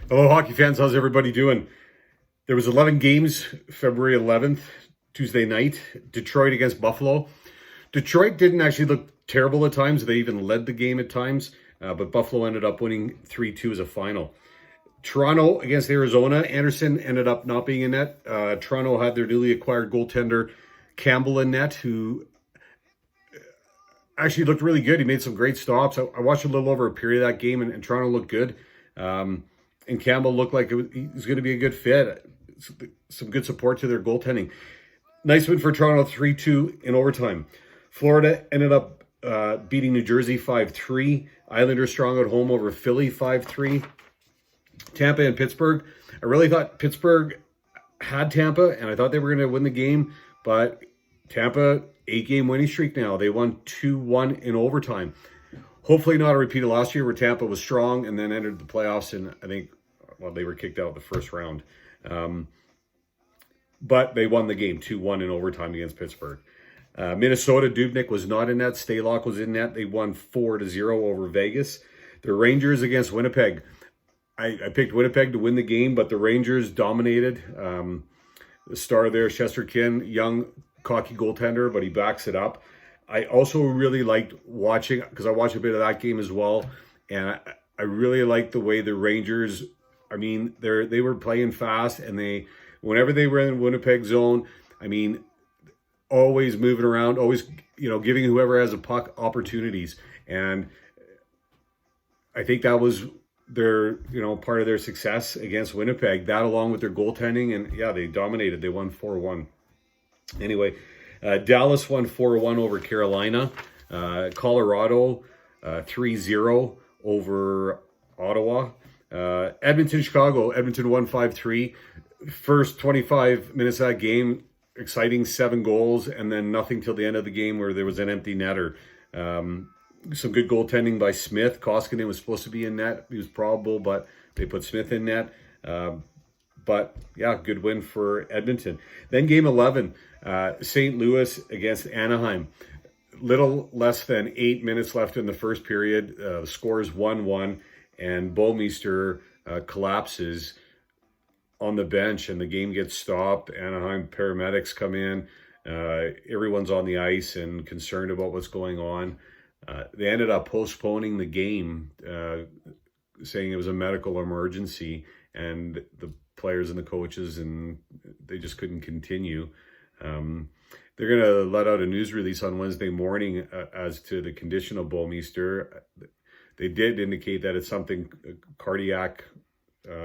Hello, hockey fans. How's everybody doing? There was 11 games, February 11th, Tuesday night. Detroit against Buffalo. Detroit didn't actually look terrible at times. They even led the game at times, but Buffalo ended up winning 3-2 as a final. Toronto against Arizona. Anderson ended up not being in net. Toronto had their newly acquired goaltender Campbell in net, who actually looked really good. He made some great stops. I watched a little over a period of that game, and Toronto looked good. And Campbell looked like he was going to be a good fit. Some good support to their goaltending. Nice win for Toronto, 3-2 in overtime. Florida ended up beating New Jersey 5-3. Islanders strong at home over Philly 5-3. Tampa and Pittsburgh. I really thought Pittsburgh had Tampa, and I thought they were going to win the game, but Tampa, 8-game winning streak now. They won 2-1 in overtime. Hopefully not a repeat of last year where Tampa was strong and then entered the playoffs, and I think, well, they were kicked out the first round. But they won the game 2-1 in overtime against Pittsburgh. Minnesota, Dubnyk was not in net. Stalock was in net. They won 4-0 over Vegas. The Rangers against Winnipeg. I picked Winnipeg to win the game, but the Rangers dominated. The star there, Shesterkin, young, cocky goaltender, but he backs it up. I also really liked watching, because I watched a bit of that game as well, and I really liked the way the Rangers, I mean, they were playing fast, and whenever they were in Winnipeg zone, I mean, always moving around, always, giving whoever has a puck opportunities. And I think that was their, part of their success against Winnipeg, that along with their goaltending, and yeah, they dominated. They won 4-1. Anyway, Dallas won 4-1 over Carolina. Colorado 3-0 over Ottawa. Edmonton, Chicago. Edmonton won 5-3. First 25 minutes of that game, exciting, 7 goals, and then nothing till the end of the game where there was an empty netter. Some good goaltending by Smith. Koskinen was supposed to be in net. He was probable, but they put Smith in net. But yeah, good win for Edmonton. Then game 11, St. Louis against Anaheim. Little less than 8 minutes left in the first period. The score is 1-1, and Bouwmeester collapses on the bench, and the game gets stopped. Anaheim paramedics come in. Everyone's on the ice and concerned about what's going on. They ended up postponing the game, saying it was a medical emergency, and the players and the coaches, and they just couldn't continue. They're going to let out a news release on Wednesday morning as to the condition of Bouwmeester. They did indicate that it's something, a cardiac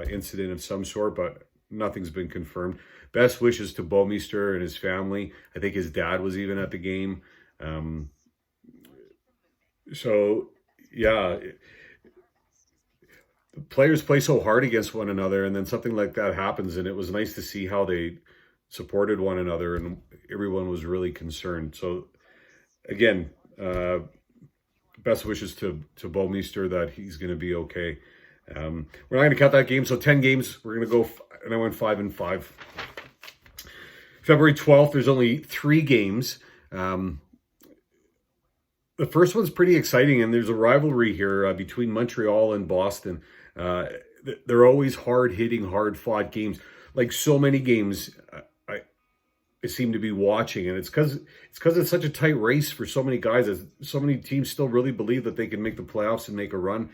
incident of some sort, but nothing's been confirmed. Best wishes to Bouwmeester and his family. I think his dad was even at the game. So, yeah, the players play so hard against one another, and then something like that happens, and it was nice to see how they supported one another, and everyone was really concerned. So, again, best wishes to Bouwmeester that he's going to be okay. We're not going to cut that game, so 10 games. We're going to go, and I went 5-5. February 12th, there's only 3 games. The first one's pretty exciting, and there's a rivalry here between Montreal and Boston. They're always hard-hitting, hard-fought games. Like so many games I seem to be watching, and it's because it's such a tight race for so many guys. So many teams still really believe that they can make the playoffs and make a run.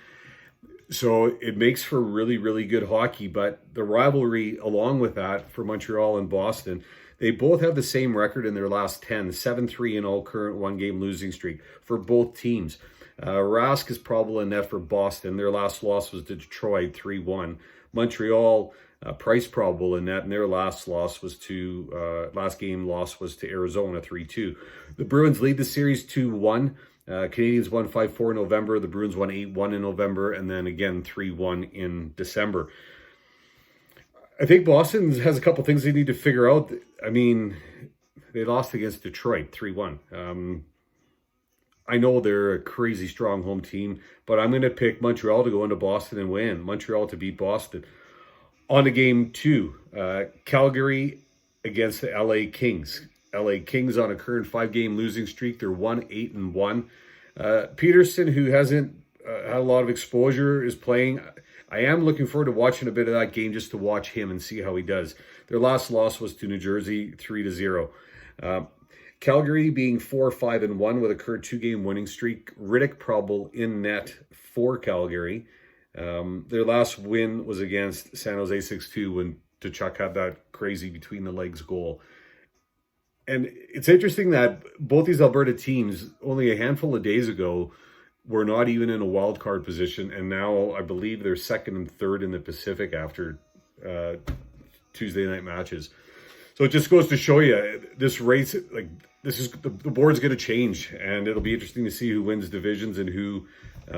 So it makes for really, really good hockey. But the rivalry along with that for Montreal and Boston, they both have the same record in their last 10, 7-3 in all current one-game losing streak for both teams. Rask is probable in net for Boston. Their last loss was to Detroit, 3-1. Montreal, Price probable in net, and their last game loss was to Arizona, 3-2. The Bruins lead the series 2-1. Canadians won 5-4 in November. The Bruins won 8-1 in November, and then again 3-1 in December. I think Boston has a couple things they need to figure out. I mean, they lost against Detroit 3-1. I know they're a crazy strong home team, but I'm going to pick Montreal to go into Boston and win. Montreal to beat Boston. On to game 2, Calgary against the LA Kings. LA Kings on a current 5-game losing streak. They're 1-8-1. Peterson, who hasn't had a lot of exposure, is playing. I am looking forward to watching a bit of that game just to watch him and see how he does. Their last loss was to New Jersey, 3-0. Calgary being 4-5-1 with a current 2-game winning streak. Riddick probable in net for Calgary. Their last win was against San Jose 6-2 when Tkachuk had that crazy between the legs goal. And it's interesting that both these Alberta teams, only a handful of days ago, were not even in a wild card position, and now I believe they're second and third in the Pacific after Tuesday night matches. So it just goes to show you this race, like this is the board's going to change, and it'll be interesting to see who wins divisions and who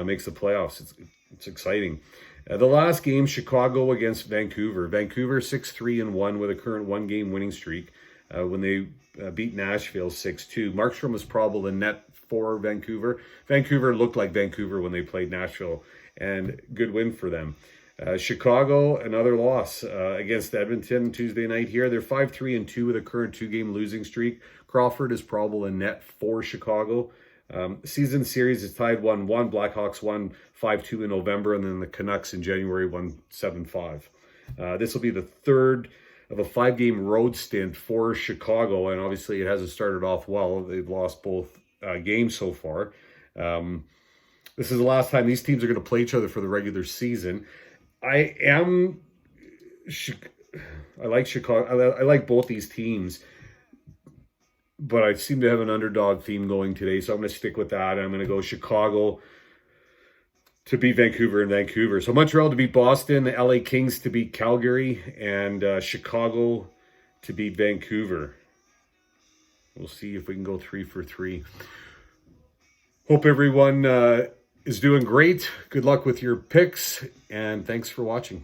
makes the playoffs. It's exciting. The last game, Chicago against Vancouver. Vancouver 6-3-1 with a current 1-game winning streak. When they beat Nashville 6-2. Markstrom was probable in net for Vancouver. Vancouver looked like Vancouver when they played Nashville, and good win for them. Chicago, another loss against Edmonton Tuesday night here. They're 5-3-2 with a current 2-game losing streak. Crawford is probable in net for Chicago. Season series is tied 1-1. Blackhawks won 5-2 in November, and then the Canucks in January won 7-5. This will be the third of a 5-game road stint for Chicago, and obviously it hasn't started off well. They've lost both games so far. This is the last time these teams are going to play each other for the regular season. I like Chicago. I like both these teams, but I seem to have an underdog theme going today, so I'm going to stick with that. I'm going to go Chicago to beat Vancouver and Vancouver. So Montreal to beat Boston, the LA Kings to beat Calgary, and Chicago to beat Vancouver. We'll see if we can go 3 for 3. Hope everyone is doing great. Good luck with your picks, and thanks for watching.